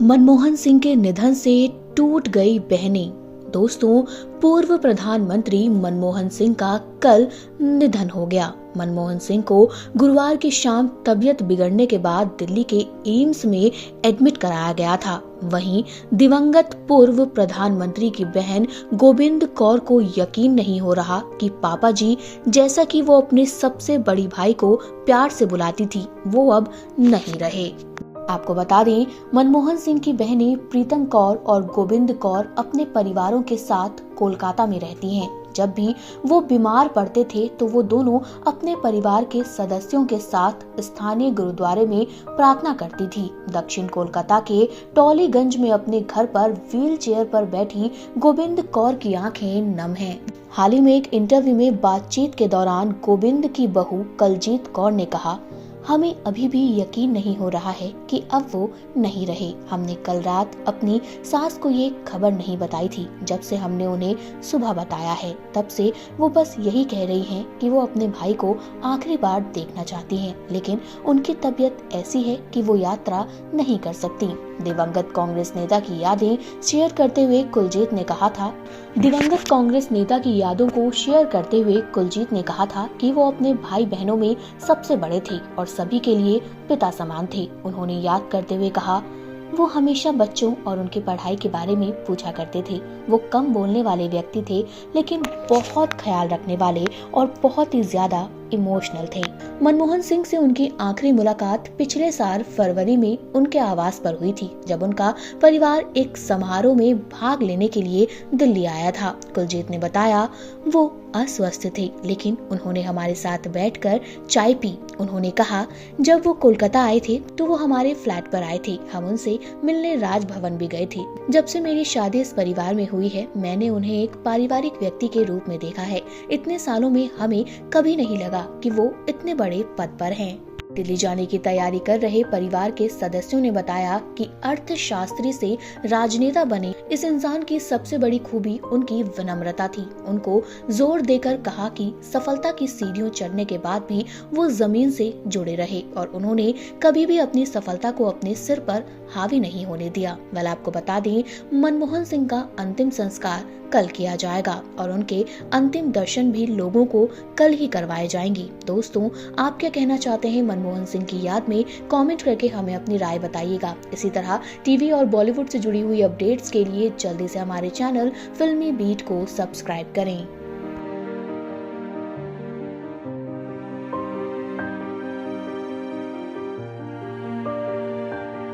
मनमोहन सिंह के निधन से टूट गई बहनें। दोस्तों, पूर्व प्रधानमंत्री मनमोहन सिंह का कल निधन हो गया। मनमोहन सिंह को गुरुवार की शाम तबीयत बिगड़ने के बाद दिल्ली के एम्स में एडमिट कराया गया था। वहीं दिवंगत पूर्व प्रधानमंत्री की बहन गोबिंद कौर को यकीन नहीं हो रहा कि पापा जी, जैसा कि वो अपने सबसे बड़ी भाई को प्यार से बुलाती थी, वो अब नहीं रहे। आपको बता दें, मनमोहन सिंह की बहनें प्रीतम कौर और गोबिंद कौर अपने परिवारों के साथ कोलकाता में रहती हैं। जब भी वो बीमार पड़ते थे तो वो दोनों अपने परिवार के सदस्यों के साथ स्थानीय गुरुद्वारे में प्रार्थना करती थी। दक्षिण कोलकाता के टॉलीगंज में अपने घर पर व्हील चेयर पर बैठी गोबिंद कौर की आंखें नम हैं। हाल ही में एक इंटरव्यू में बातचीत के दौरान गोबिंद की बहू कलजीत कौर ने कहा, हमें अभी भी यकीन नहीं हो रहा है कि अब वो नहीं रहे। हमने कल रात अपनी सास को ये खबर नहीं बताई थी। जब से हमने उन्हें सुबह बताया है, तब से वो बस यही कह रही हैं कि वो अपने भाई को आखिरी बार देखना चाहती हैं, लेकिन उनकी तबीयत ऐसी है कि वो यात्रा नहीं कर सकती। दिवंगत कांग्रेस नेता की यादें शेयर करते हुए कुलजीत ने कहा था दिवंगत कांग्रेस नेता की यादों को शेयर करते हुए कुलजीत ने कहा था कि वो अपने भाई बहनों में सबसे बड़े थे और सभी के लिए पिता समान थे। उन्होंने याद करते हुए कहा, वो हमेशा बच्चों और उनकी पढ़ाई के बारे में पूछा करते थे। वो कम बोलने वाले व्यक्ति थे, लेकिन बहुत ख्याल रखने वाले और बहुत ही ज्यादा इमोशनल थे। मनमोहन सिंह से उनकी आखिरी मुलाकात पिछले साल फरवरी में उनके आवास पर हुई थी, जब उनका परिवार एक समारोह में भाग लेने के लिए दिल्ली आया था। कुलजीत ने बताया, वो अस्वस्थ थे, लेकिन उन्होंने हमारे साथ बैठकर चाय पी। उन्होंने कहा, जब वो कोलकाता आए थे तो वो हमारे फ्लैट पर आए थे। हम उनसे मिलने राजभवन भी गए थे। जब से मेरी शादी इस परिवार में हुई है, मैंने उन्हें एक पारिवारिक व्यक्ति के रूप में देखा है। इतने सालों में हमें कभी नहीं लगा कि वो इतने बड़े पद पर हैं। दिल्ली जाने की तैयारी कर रहे परिवार के सदस्यों ने बताया कि अर्थशास्त्री से राजनेता बने इस इंसान की सबसे बड़ी खूबी उनकी विनम्रता थी। उनको जोर देकर कहा कि सफलता की सीढ़ियों चढ़ने के बाद भी वो जमीन से जुड़े रहे और उन्होंने कभी भी अपनी सफलता को अपने सिर पर हावी नहीं होने दिया। वेल, आपको बता दें, मनमोहन सिंह का अंतिम संस्कार कल किया जाएगा और उनके अंतिम दर्शन भी लोगों को कल ही करवाए जाएंगे। दोस्तों, आप क्या कहना चाहते हैं मनमोहन सिंह की याद में? कमेंट करके हमें अपनी राय बताइएगा। इसी तरह टीवी और बॉलीवुड से जुड़ी हुई अपडेट्स के लिए जल्दी से हमारे चैनल फिल्मी बीट को सब्सक्राइब करें।